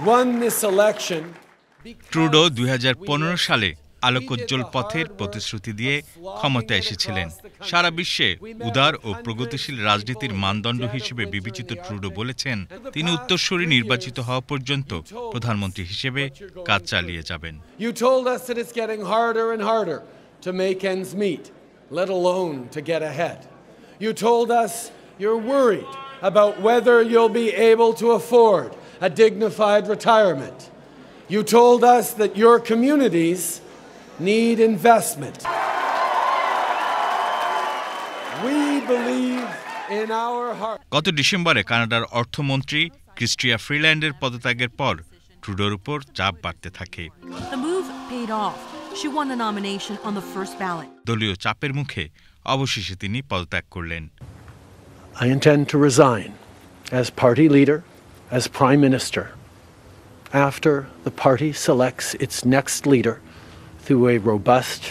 won this election. Trudeau 2015 সালে আলোকোজ্জ্বল পথের প্রতিশ্রুতি দিয়ে ক্ষমতায় এসেছিলেন। সারা বিশ্বে উদার ও প্রগতিশীল রাজনীতির মানদণ্ড হিসেবে বিবেচিত ট্রুডো বলেছেন তিনি উত্তরসূরি নির্বাচিত হওয়া পর্যন্ত প্রধানমন্ত্রী হিসেবে কাজ চালিয়ে যাবেন। You told us that it's getting harder and harder to make ends meet, let alone to get ahead. You told us you're worried about whether you'll be able to afford a dignified retirement. You told us that your communities need investment. We believe in our heart. গত ডিসেম্বরে কানাডার অর্থমন্ত্রী Chrystia ফ্রিল্যান্ডের পদত্যাগের পর ট্রুডোর উপর চাপ বাড়তে থাকে। The move paid off. She won the nomination on the first ballot. দলীয় চাপের মুখে অবশেষে তিনি পদত্যাগ করলেন। I intend to resign as party leader, as prime minister, after the party selects its next leader through a robust,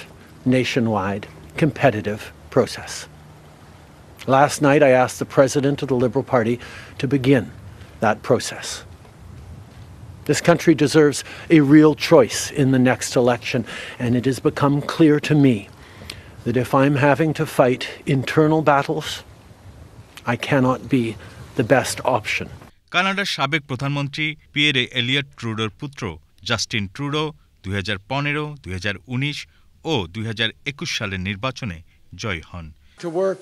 nationwide, competitive process. Last night I asked the president of the Liberal Party to begin that process. This country deserves a real choice in the next election, and it has become clear to me that if I'm having to fight internal battles, I cannot be the best option. কানাডার সাবেক প্রধানমন্ত্রী Pierre Elliot ট্রুডোর পুত্র Justin Trudeau 2015, 2019 ও 2021 সালের নির্বাচনে জয়ী হন। To work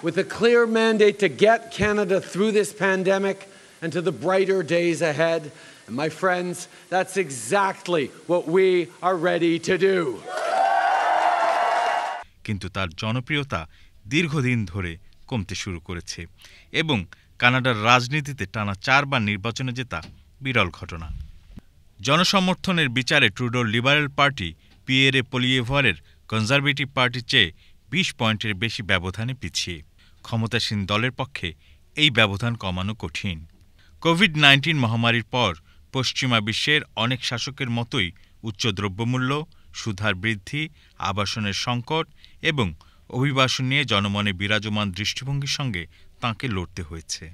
with a clear mandate to get Canada through this pandemic and to the brighter days ahead. And my friends, that's exactly what we are ready to do. কিন্তু তার জনপ্রিয়তা দীর্ঘদিন ধরে কমতে শুরু করেছে এবং কানাডার রাজনীতিতে টানা 4 বার নির্বাচনে জেতা বিরল ঘটনা। জনসমর্থনের বিচারে ট্রুডোর লিবারেল পার্টি পিয়েরে পোলিয়েভরের কনজারভেটিভ পার্টির চেয়ে 20 পয়েন্টের বেশি ব্যবধানে পিছিয়ে। ক্ষমতাসীন দলের পক্ষে এই ব্যবধান কমানো কঠিন। কোভিড-19 মহামারীর পর পশ্চিমা বিশ্বের অনেক শাসকের মতোই উচ্চ দ্রব্যমূল্য, সুদহার বৃদ্ধি, আবাসনের সংকট এবং অভিবাসন নিয়ে জনমনে বিরাজমান দৃষ্টিভঙ্গির সঙ্গে তাঁকে লড়তে হয়েছে।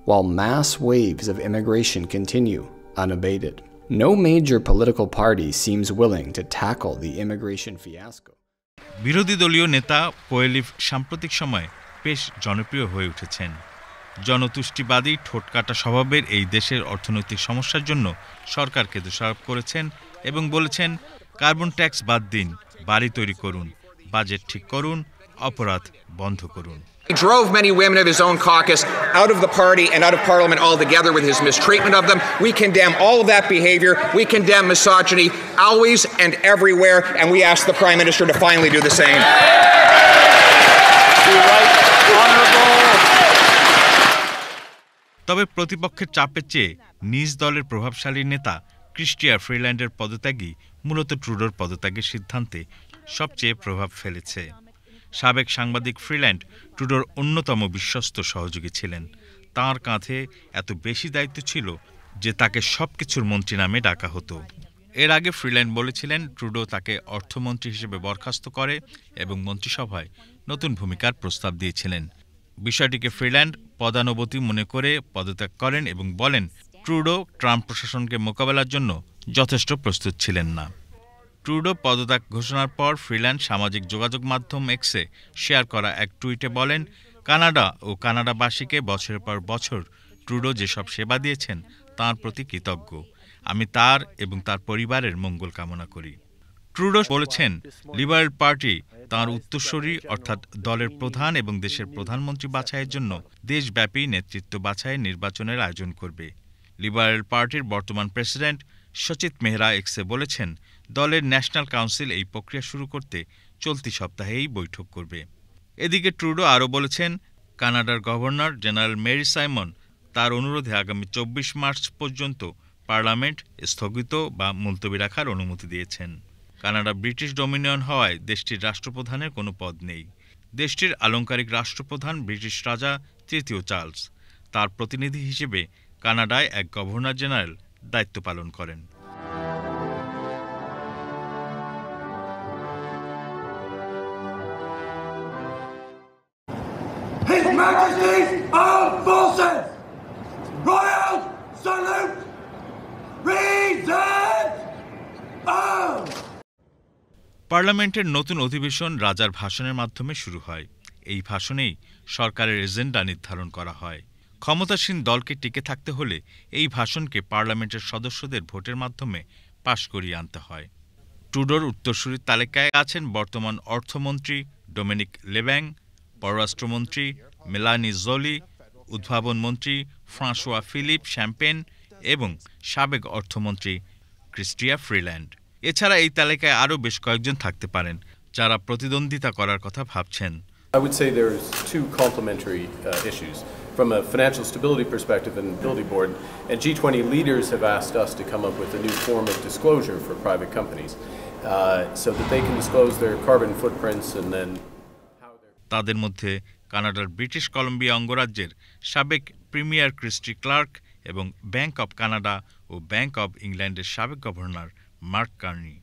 While mass waves of immigration continue unabated, no major political party seems willing to tackle the immigration fiasco. বিরোধী দলীয় নেতা পোয়েলিভ সাম্প্রতিক সময়ে বেশ জনপ্রিয় হয়ে উঠেছেন। জনতুষ্টিবাদী ঠোঁটকাটা স্বভাবের এই দেশের অর্থনৈতিক সমস্যার জন্য সরকারকে দোষারোপ করেছেন এবং বলেছেন কার্বন ট্যাক্স বাদ দিন, বাড়ি তৈরি করুন, বাজেট ঠিক করুন, অপরাধ বন্ধ করুন। He drove many women of his own caucus out of the party and out of parliament altogether with his mistreatment of them. We condemn all of that behavior. We condemn misogyny always and everywhere, and we ask the Prime Minister to finally do the same. তবে প্রতিপক্ষের চাপের চেয়ে নিজ দলের প্রভাবশালী নেতা Chrystia ফ্রিল্যান্ডের পদত্যাগই মূলত ট্রুডোর পদত্যাগের সিদ্ধান্তে সবচেয়ে প্রভাব ফেলেছে। সাবেক সাংবাদিক ফ্রিল্যান্ড ট্রুডোর অন্যতম বিশ্বস্ত সহযোগী ছিলেন। তাঁর কাঁধে এত বেশি দায়িত্ব ছিল যে তাকে সবকিছুর মন্ত্রী নামে ডাকা হতো। এর আগে ফ্রিল্যান্ড বলেছিলেন ট্রুডো তাকে অর্থমন্ত্রী হিসেবে বরখাস্ত করে এবং মন্ত্রিসভায় নতুন ভূমিকার প্রস্তাব দিয়েছিলেন। বিষয়টিকে ফ্রিল্যান্ড পদানুবর্তী মনে করে পদত্যাগ করেন এবং বলেন ট্রুডো ট্রাম্প প্রশাসনকে মোকাবেলার জন্য যথেষ্ট প্রস্তুত ছিলেন না। ট্রুডো পদত্যাগ ঘোষণার পর ফ্রিল্যান্ড সামাজিক যোগাযোগ মাধ্যম এক্সে শেয়ার করা এক টুইটে বলেন কানাডা ও কানাডাবাসীকে বছরের পর বছর ট্রুডো যেসব সেবা দিয়েছেন তাঁর প্রতি কৃতজ্ঞ। আমি তার এবং তার পরিবারের মঙ্গল কামনা করি। ট্রুডো বলেছেন লিবারেল পার্টি তাঁর উত্তরসূরি অর্থাৎ দলের প্রধান এবং দেশের প্রধানমন্ত্রী বাছাইয়ের জন্য দেশব্যাপী নেতৃত্ব বাছাই নির্বাচনের আয়োজন করবে। লিবারেল পার্টির বর্তমান প্রেসিডেন্ট সচিত মেহরা এক্সে বলেছেন দলের ন্যাশনাল কাউন্সিল এই প্রক্রিয়া শুরু করতে চলতি সপ্তাহেই বৈঠক করবে। এদিকে ট্রুডো আরও বলেছেন কানাডার গভর্নর জেনারেল মেরি সাইমন তার অনুরোধে আগামী 24 মার্চ পর্যন্ত পার্লামেন্ট স্থগিত বা মুলতবি রাখার অনুমতি দিয়েছেন। কানাডা ব্রিটিশ ডোমিনিয়ন হওয়ায় দেশটির রাষ্ট্রপ্রধানের কোনো পদ নেই। দেশটির আলংকারিক রাষ্ট্রপ্রধান ব্রিটিশ রাজা তৃতীয় চার্লস। তার প্রতিনিধি হিসেবে কানাডায় এক গভর্নর জেনারেল দায়িত্ব পালন করেন। His Majesty's Armed Forces! Royal salute পার্লামেন্টের নতুন অধিবেশন রাজার ভাষণের মাধ্যমে শুরু হয়। এই ভাষণেই সরকারের এজেন্ডা নির্ধারণ করা হয়। ক্ষমতাসীন দলকে টিকে থাকতে হলে এই ভাষণকে পার্লামেন্টের সদস্যদের ভোটের মাধ্যমে পাশ করিয়ে আনতে হয়। ট্রুডোর উত্তরসূরির তালিকায় আছেন বর্তমান অর্থমন্ত্রী ডোমিনিক লেব্যাং, পররাষ্ট্রমন্ত্রী মেলানি জোলি, উদ্ভাবন মন্ত্রী ফ্রাঁসোয়া ফিলিপ শ্যাম্পেন এবং সাবেক অর্থমন্ত্রী ক্রিস্টিয়া ফ্রিল্যান্ড। এছাড়া এই তালিকায় আরও বেশ কয়েকজন থাকতে পারেন যারা প্রতিদ্বন্দ্বিতা করার কথা ভাবছেন। I would say there's two complementary issues. From a financial stability perspective and Ability Board, and G20 leaders have asked us to come up with a new form of disclosure for private companies so that they can disclose their carbon footprints and then how they're... তাদের মধ্যে কানাডার British Columbia অঙ্গরাজ্যের সাবেক premier Christy Clark এবং bank of Canada ও bank of ইংল্যান্ডের সাবেক governor mark Carney.